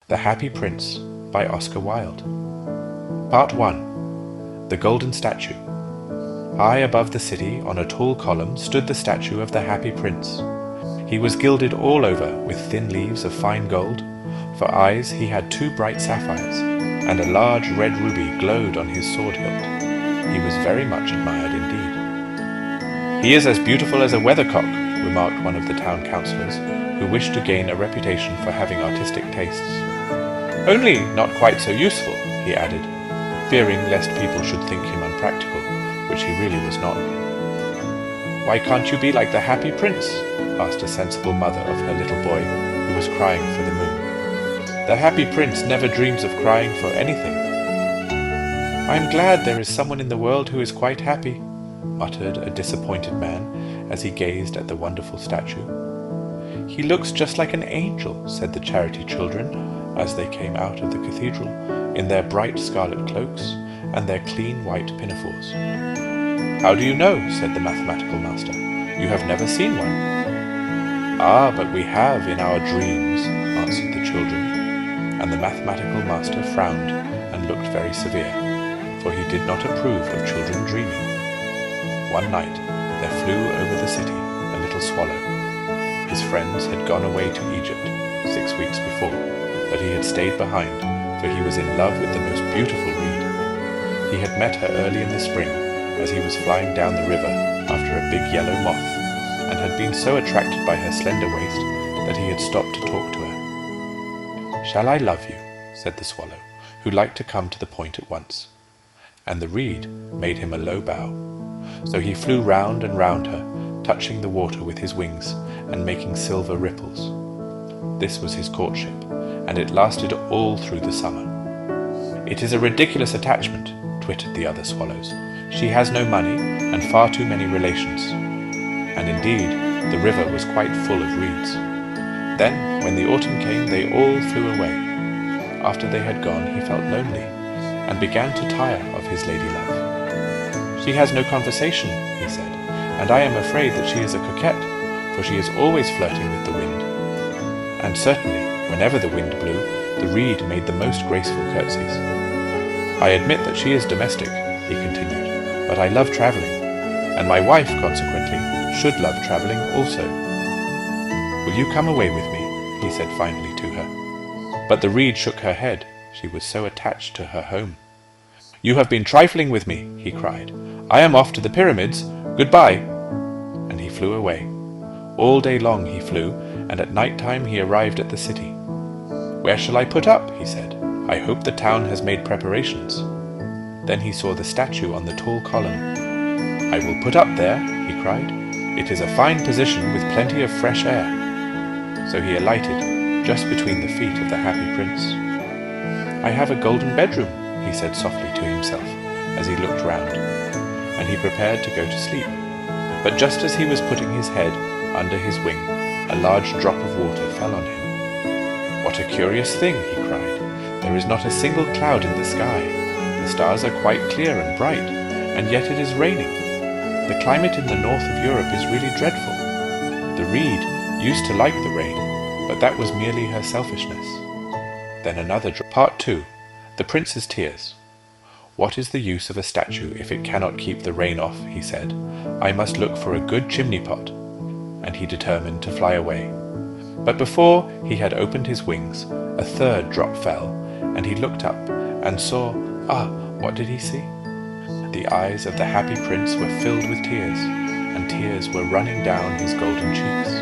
The Happy Prince by Oscar Wilde. Part 1. The Golden Statue. High above the city, on a tall column, stood the statue of the Happy Prince. He was gilded all over with thin leaves of fine gold. For eyes he had 2 bright sapphires, and a large red ruby glowed on his sword hilt. He was very much admired indeed. "He is as beautiful as a weathercock," remarked one of the town councillors, who wished to gain a reputation for having artistic tastes. "Only not quite so useful," he added, fearing lest people should think him unpractical, which he really was not. "Why can't you be like the Happy Prince?" asked a sensible mother of her little boy, who was crying for the moon. "The Happy Prince never dreams of crying for anything." "I am glad there is someone in the world who is quite happy," muttered a disappointed man as he gazed at the wonderful statue. "He looks just like an angel," said the charity children, as they came out of the cathedral in their bright scarlet cloaks and their clean white pinafores. "How do you know?" said the mathematical master. "You have never seen one." "Ah, but we have in our dreams," answered the children, and the mathematical master frowned and looked very severe, for he did not approve of children dreaming. One night there flew over the city a little swallow. His friends had gone away to Egypt 6 weeks before, but he had stayed behind, for he was in love with the most beautiful reed. He had met her early in the spring, as he was flying down the river after a big yellow moth, and had been so attracted by her slender waist that he had stopped to talk to her. "Shall I love you?" said the swallow, who liked to come to the point at once. And the reed made him a low bow. So he flew round and round her, touching the water with his wings and making silver ripples. This was his courtship, and it lasted all through the summer. "It is a ridiculous attachment," twittered the other swallows. "She has no money and far too many relations." And indeed, the river was quite full of reeds. Then, when the autumn came, they all flew away. After they had gone, he felt lonely, and began to tire of his lady-love. "She has no conversation," he said, "and I am afraid that she is a coquette, for she is always flirting with the wind." And certainly, whenever the wind blew, the reed made the most graceful curtsies. "I admit that she is domestic," he continued, "but I love travelling, and my wife, consequently, should love travelling also. Will you come away with me?" he said finally to her. But the reed shook her head, she was so attached to her home. "You have been trifling with me," he cried. "I am off to the pyramids. Goodbye." And he flew away. All day long he flew, and at night time he arrived at the city. "Where shall I put up?" he said. "I hope the town has made preparations." Then he saw the statue on the tall column. "I will put up there," he cried. "It is a fine position with plenty of fresh air." So he alighted just between the feet of the Happy Prince. "I have a golden bedroom," he said softly to himself as he looked round, and he prepared to go to sleep. But just as he was putting his head under his wing, a large drop of water fell on him. "What a curious thing," he cried. "There is not a single cloud in the sky. The stars are quite clear and bright, and yet it is raining. The climate in the north of Europe is really dreadful. The reed used to like the rain, but that was merely her selfishness." Then another drop. Part 2. The Prince's Tears. "What is the use of a statue if it cannot keep the rain off?" he said. "I must look for a good chimney pot." And he determined to fly away. But before he had opened his wings, a third drop fell, and he looked up and saw, what did he see? The eyes of the Happy Prince were filled with tears, and tears were running down his golden cheeks.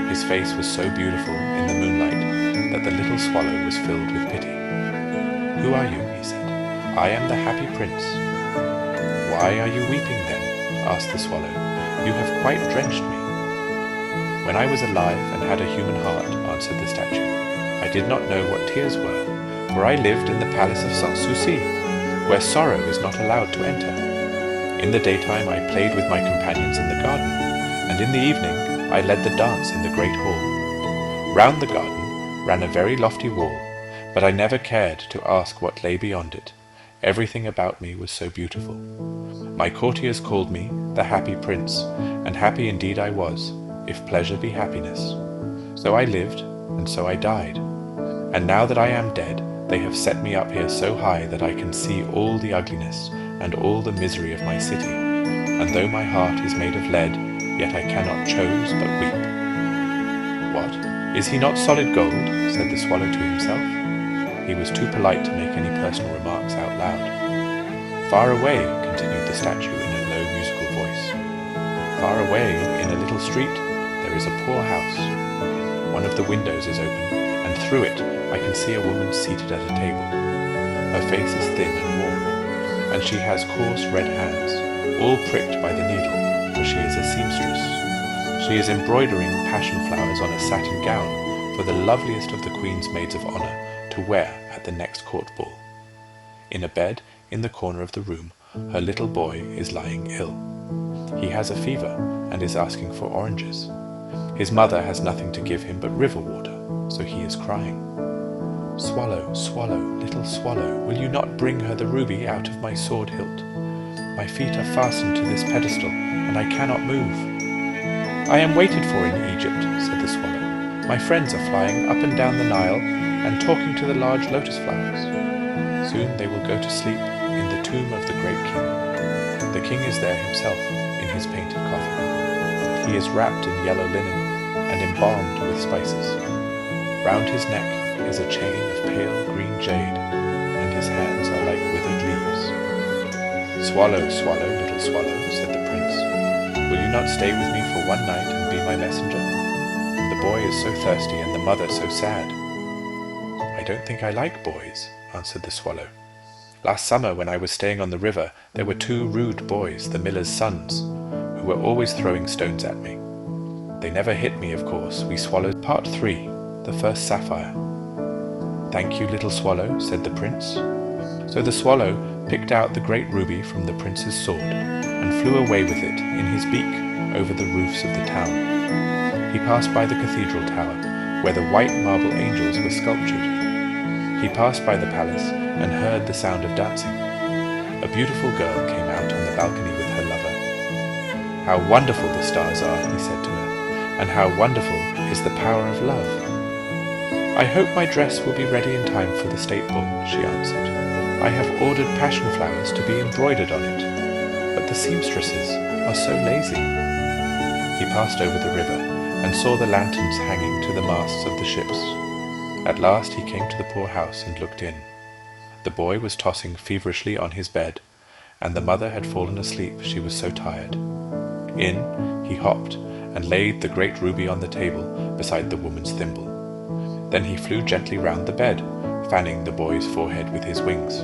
His face was so beautiful in the moonlight that the little swallow was filled with pity. "Who are you?" he said. "I am the Happy Prince." "Why are you weeping then?" asked the swallow. "You have quite drenched me." "When I was alive and had a human heart," answered the statue, "I did not know what tears were, for I lived in the palace of Sans-Souci, where sorrow is not allowed to enter. In the daytime I played with my companions in the garden, and in the evening I led the dance in the great hall. Round the garden ran a very lofty wall, but I never cared to ask what lay beyond it. Everything about me was so beautiful. My courtiers called me the Happy Prince, and happy indeed I was, if pleasure be happiness. So I lived, and so I died. And now that I am dead, they have set me up here so high that I can see all the ugliness and all the misery of my city. And though my heart is made of lead, yet I cannot choose but weep." "What? Is he not solid gold?" said the swallow to himself. He was too polite to make any personal remarks out loud. "Far away," continued the statue in a low musical voice, "far away in a little street there is a poor house. One of the windows is open, and through it I can see a woman seated at a table. Her face is thin and worn, and she has coarse red hands, all pricked by the needle, for she is a seamstress. She is embroidering passion flowers on a satin gown for the loveliest of the Queen's maids of honour to wear at the next court ball. In a bed in the corner of the room, her little boy is lying ill. He has a fever and is asking for oranges. His mother has nothing to give him but river water, so he is crying. 'Swallow, swallow, little swallow, will you not bring her the ruby out of my sword hilt? My feet are fastened to this pedestal, and I cannot move.' 'I am waited for in Egypt,' said the swallow. 'My friends are flying up and down the Nile and talking to the large lotus flowers. Soon they will go to sleep in the tomb of the great king. The king is there himself in his painted coffin. He is wrapped in yellow linen and embalmed with spices. Round his neck is a chain of pale green jade, and his hands are like withered leaves.' 'Swallow, swallow, little swallow,' said the prince, 'will you not stay with me for one night and be my messenger? The boy is so thirsty and the mother so sad.' 'I don't think I like boys,' answered the swallow. 'Last summer, when I was staying on the river, there were 2 rude boys, the miller's sons, who were always throwing stones at me. They never hit me, of course. We swallowed.' Part 3. The First Sapphire. 'Thank you, little swallow,' said the prince. So the swallow picked out the great ruby from the prince's sword and flew away with it in his beak over the roofs of the town. He passed by the cathedral tower, where the white marble angels were sculptured. He passed by the palace and heard the sound of dancing. A beautiful girl came out on the balcony with her lover. 'How wonderful the stars are,' he said to her, 'and how wonderful is the power of love.' 'I hope my dress will be ready in time for the state ball,' she answered. 'I have ordered passion flowers to be embroidered on it, but the seamstresses are so lazy.' He passed over the river and saw the lanterns hanging to the masts of the ships. At last he came to the poor house and looked in. The boy was tossing feverishly on his bed, and the mother had fallen asleep, she was so tired. In he hopped and laid the great ruby on the table beside the woman's thimble. Then he flew gently round the bed, fanning the boy's forehead with his wings.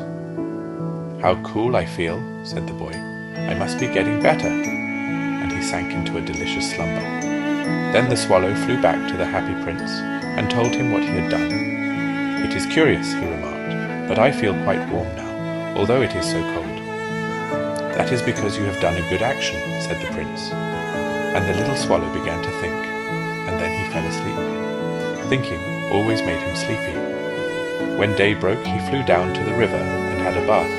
'How cool I feel,' said the boy. 'I must be getting better.' And he sank into a delicious slumber. Then the swallow flew back to the happy prince and told him what he had done. 'It is curious,' he remarked, 'but I feel quite warm now, although it is so cold.' 'That is because you have done a good action,' said the prince. And the little swallow began to think, and then he fell asleep. Thinking always made him sleepy. When day broke, he flew down to the river and had a bath.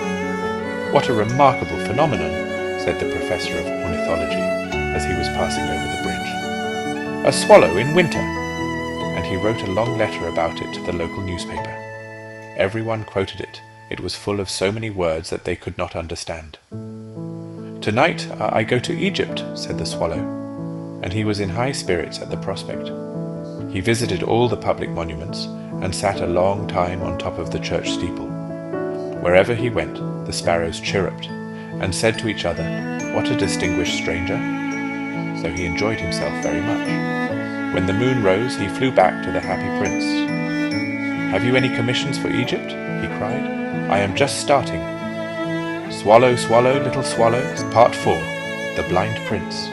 'What a remarkable phenomenon,' said the professor of ornithology as he was passing over the bridge. 'A swallow in winter!' And he wrote a long letter about it to the local newspaper. Everyone quoted it. It was full of so many words that they could not understand. 'Tonight I go to Egypt,' said the swallow, and he was in high spirits at the prospect. He visited all the public monuments and sat a long time on top of the church steeple. Wherever he went, the sparrows chirruped and said to each other, 'What a distinguished stranger!' So he enjoyed himself very much. When the moon rose, he flew back to the happy prince. 'Have you any commissions for Egypt?' he cried. 'I am just starting.' 'Swallow, swallow, little swallow.' Part 4. The Blind Prince.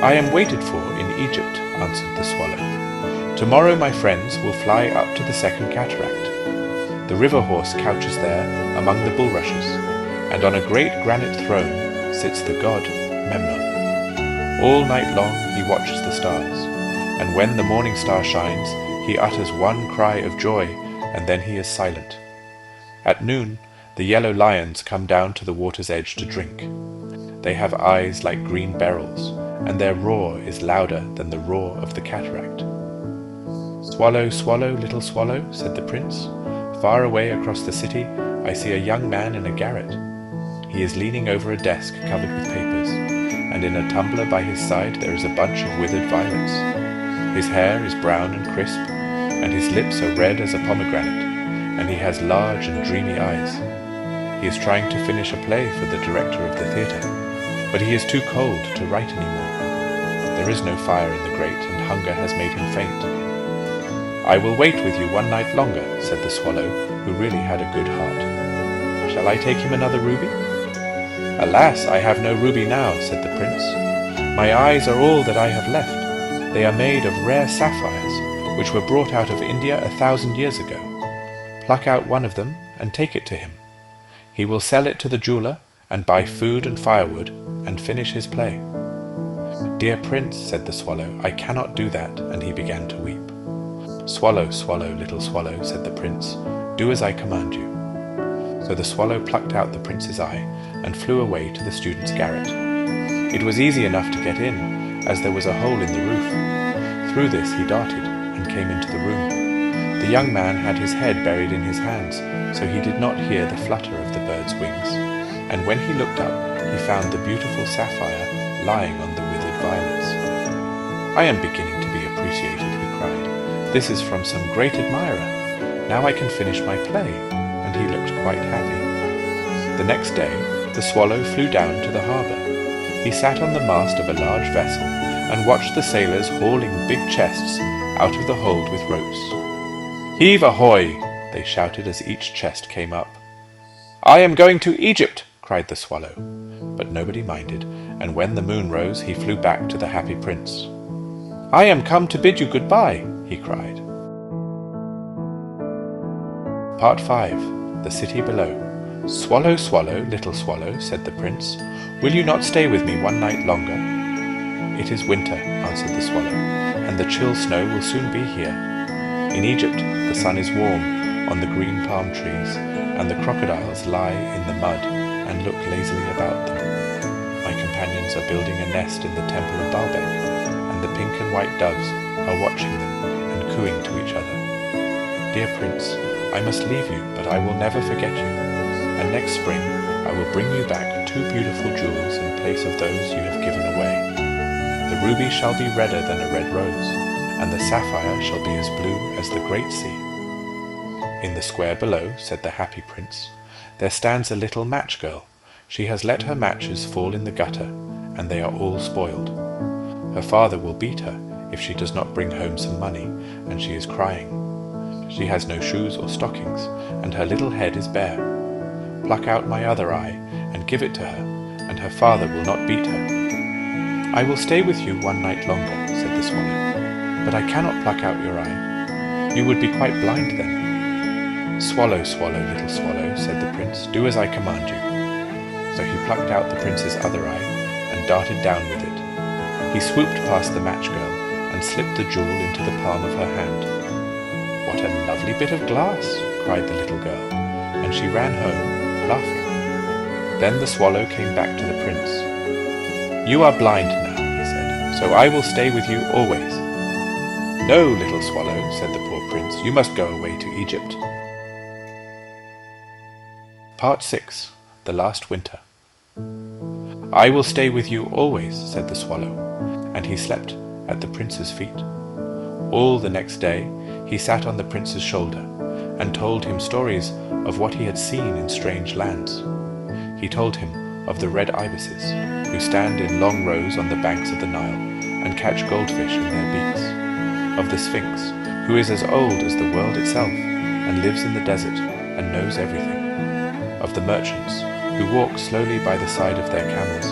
'I am waited for in Egypt,' answered the swallow. 'Tomorrow my friends will fly up to the second cataract. The river horse couches there among the bulrushes, and on a great granite throne sits the god Memnon. All night long he watches the stars, and when the morning star shines, he utters one cry of joy, and then he is silent. At noon, the yellow lions come down to the water's edge to drink. They have eyes like green beryls, and their roar is louder than the roar of the cataract. "Swallow, swallow, little swallow," said the prince. "Far away across the city I see a young man in a garret. He is leaning over a desk covered with papers, and in a tumbler by his side there is a bunch of withered violets. His hair is brown and crisp, and his lips are red as a pomegranate, and he has large and dreamy eyes. He is trying to finish a play for the director of the theatre, but he is too cold to write any more. There is no fire in the grate, and hunger has made him faint. I will wait with you one night longer," said the swallow, who really had a good heart. "Shall I take him another ruby?" "Alas, I have no ruby now," said the prince. "My eyes are all that I have left. They are made of rare sapphires, which were brought out of India 1,000 years ago. Pluck out one of them and take it to him. He will sell it to the jeweler and buy food and firewood and finish his play." "Dear prince," said the swallow, "I cannot do that," and he began to weep. "Swallow, swallow, little swallow," said the prince, "do as I command you." So the swallow plucked out the prince's eye and flew away to the student's garret. It was easy enough to get in, as there was a hole in the roof. Through this he darted and came into the room. The young man had his head buried in his hands, so he did not hear the flutter of the bird's wings, and when he looked up he found the beautiful sapphire lying on the withered violets. "I am beginning to be appreciated," he cried. "This is from some great admirer. Now I can finish my play," and he looked quite happy. The next day the swallow flew down to the harbour. He sat on the mast of a large vessel and watched the sailors hauling big chests out of the hold with ropes. "Heave ahoy!" they shouted as each chest came up. "I am going to Egypt!" cried the swallow. But nobody minded, and when the moon rose he flew back to the happy prince. "I am come to bid you goodbye," he cried. Part 5. The City Below. "Swallow, swallow, little swallow," said the prince, "will you not stay with me one night longer?" "It is winter," answered the swallow, "and the chill snow will soon be here. In Egypt the sun is warm on the green palm trees, and the crocodiles lie in the mud and look lazily about them. My companions are building a nest in the temple of Baalbec, and the pink and white doves are watching them and cooing to each other. Dear prince, I must leave you, but I will never forget you, and next spring I will bring you back 2 beautiful jewels in place of those you have given away. The ruby shall be redder than a red rose, and the sapphire shall be as blue as the great sea." "In the square below," said the happy prince, "there stands a little match girl. She has let her matches fall in the gutter, and they are all spoiled. Her father will beat her if she does not bring home some money, and she is crying. She has no shoes or stockings, and her little head is bare. Pluck out my other eye and give it to her, and her father will not beat her." "I will stay with you one night longer," said the swallow, "but I cannot pluck out your eye. You would be quite blind then." "Swallow, swallow, little swallow," said the prince, "do as I command you." So he plucked out the prince's other eye and darted down with it. He swooped past the match girl and slipped the jewel into the palm of her hand. "What a lovely bit of glass!" cried the little girl, and she ran home, laughing. Then the swallow came back to the prince. "You are blind now," he said, "so I will stay with you always." "No, little swallow," said the poor prince, "you must go away to Egypt." Part 6. The Last Winter. "I will stay with you always," said the swallow, and he slept at the prince's feet. All the next day he sat on the prince's shoulder and told him stories of what he had seen in strange lands. He told him of the red ibises, who stand in long rows on the banks of the Nile and catch goldfish in their beaks, of the Sphinx, who is as old as the world itself and lives in the desert and knows everything, of the merchants who walk slowly by the side of their camels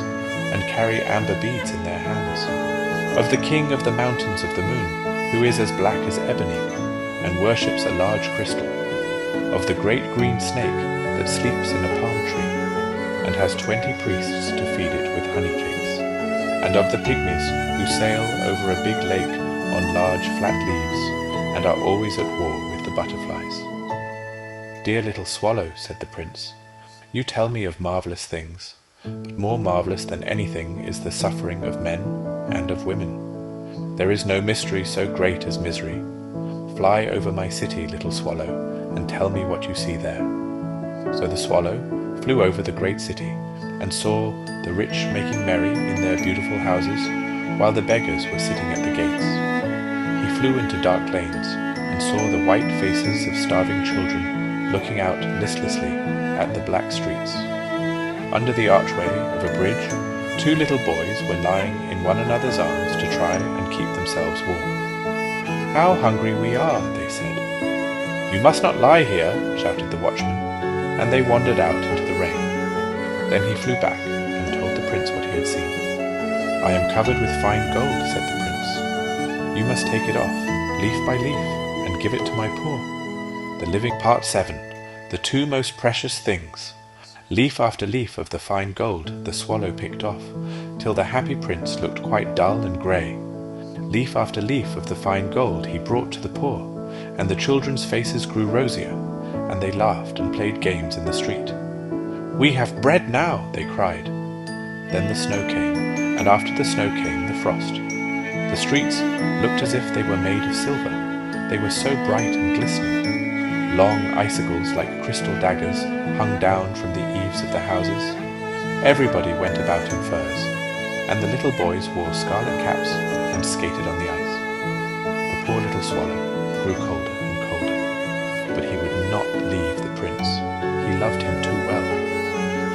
and carry amber beads in their hands, of the king of the mountains of the moon, who is as black as ebony and worships a large crystal, of the great green snake that sleeps in a palm tree and has 20 priests to feed it with honey cakes, and of the pygmies who sail over a big lake on large flat leaves and are always at war with the butterflies. "Dear little swallow," said the prince, "you tell me of marvellous things, but more marvellous than anything is the suffering of men and of women. There is no mystery so great as misery. "Fly over my city, little swallow, and tell me what you see there." So the swallow flew over the great city and saw the rich making merry in their beautiful houses, while the beggars were sitting at the gates. He flew into dark lanes and saw the white faces of starving children looking out listlessly at the black streets. Under the archway of a bridge, 2 little boys were lying in one another's arms to try and keep themselves warm. "How hungry we are," they said. "You must not lie here," shouted the watchman, and they wandered out into the rain. Then he flew back and told the prince what he had seen. "I am covered with fine gold," said the prince. "You must take it off, leaf by leaf, and give it to my poor." The living Part 7. The 2 most precious things. Leaf after leaf of the fine gold the swallow picked off, till the happy prince looked quite dull and grey. Leaf after leaf of the fine gold he brought to the poor, and the children's faces grew rosier, and they laughed and played games in the street. "We have bread now," they cried. Then the snow came, and after the snow came the frost. The streets looked as if they were made of silver. They were so bright and glistening. Long icicles like crystal daggers hung down from the eaves of the houses. Everybody went about in furs, and the little boys wore scarlet caps and skated on the ice. The poor little swallow grew colder and colder, but he would not leave the prince. He loved him too well.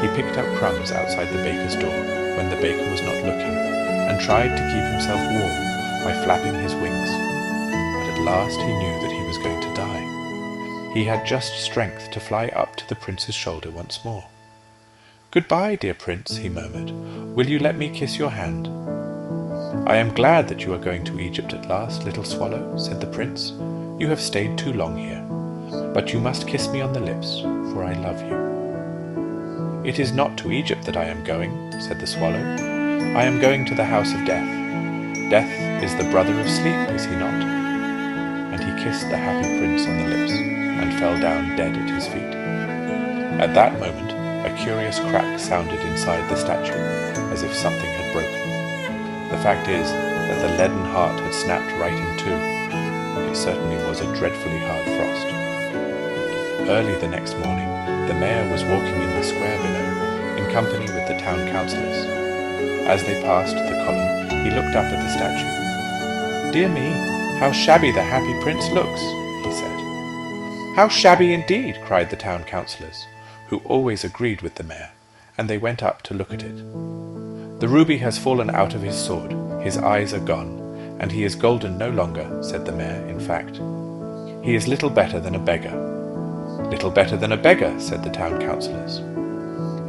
He picked up crumbs outside the baker's door when the baker was not looking, and tried to keep himself warm by flapping his wings. But at last he knew that he was going to die. He had just strength to fly up to the prince's shoulder once more. "Goodbye, dear prince," he murmured. "Will you let me kiss your hand?" "I am glad that you are going to Egypt at last, little swallow," said the prince. "You have stayed too long here. But you must kiss me on the lips, for I love you." "It is not to Egypt that I am going," said the swallow. "I am going to the house of death. Death is the brother of sleep, is he not?" And he kissed the happy prince on the lips, and fell down dead at his feet. At that moment, a curious crack sounded inside the statue, as if something had broken. The fact is that the leaden heart had snapped right in two. It certainly was a dreadfully hard frost. Early the next morning, the mayor was walking in the square below, in company with the town councillors. As they passed the column, he looked up at the statue. "Dear me, how shabby the happy prince looks," he said. "How shabby indeed," cried the town councillors, who always agreed with the mayor, and they went up to look at it. "The ruby has fallen out of his sword, his eyes are gone, and he is golden no longer," said the mayor. "In fact, he is little better than a beggar." "Little better than a beggar," said the town councillors.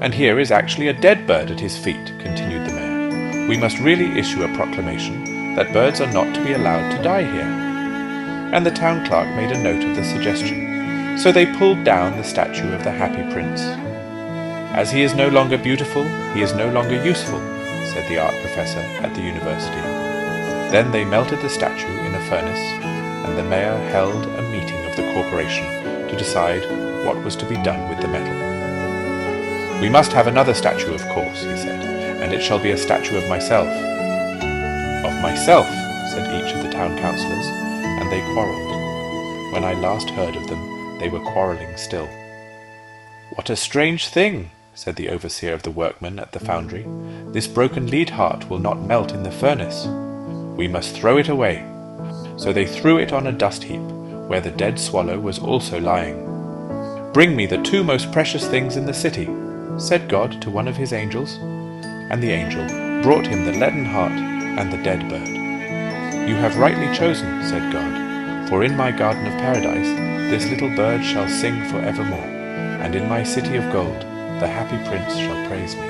"And here is actually a dead bird at his feet," continued the mayor. "We must really issue a proclamation that birds are not to be allowed to die here." And the town clerk made a note of the suggestion. So they pulled down the statue of the happy prince. "As he is no longer beautiful, he is no longer useful," said the art professor at the university. Then they melted the statue in a furnace, and the mayor held a meeting of the corporation to decide what was to be done with the metal. "We must have another statue, of course," he said, "and it shall be a statue of myself." "Of myself," said each of the town councillors, and they quarrelled. When I last heard of them, they were quarrelling still. "What a strange thing," said the overseer of the workmen at the foundry. "This broken lead heart will not melt in the furnace. We must throw it away." So they threw it on a dust heap, where the dead swallow was also lying. "Bring me the 2 most precious things in the city," said God to one of his angels. And the angel brought him the leaden heart and the dead bird. "You have rightly chosen," said God, "for in my garden of paradise this little bird shall sing for evermore, and in my city of gold the happy prince shall praise me."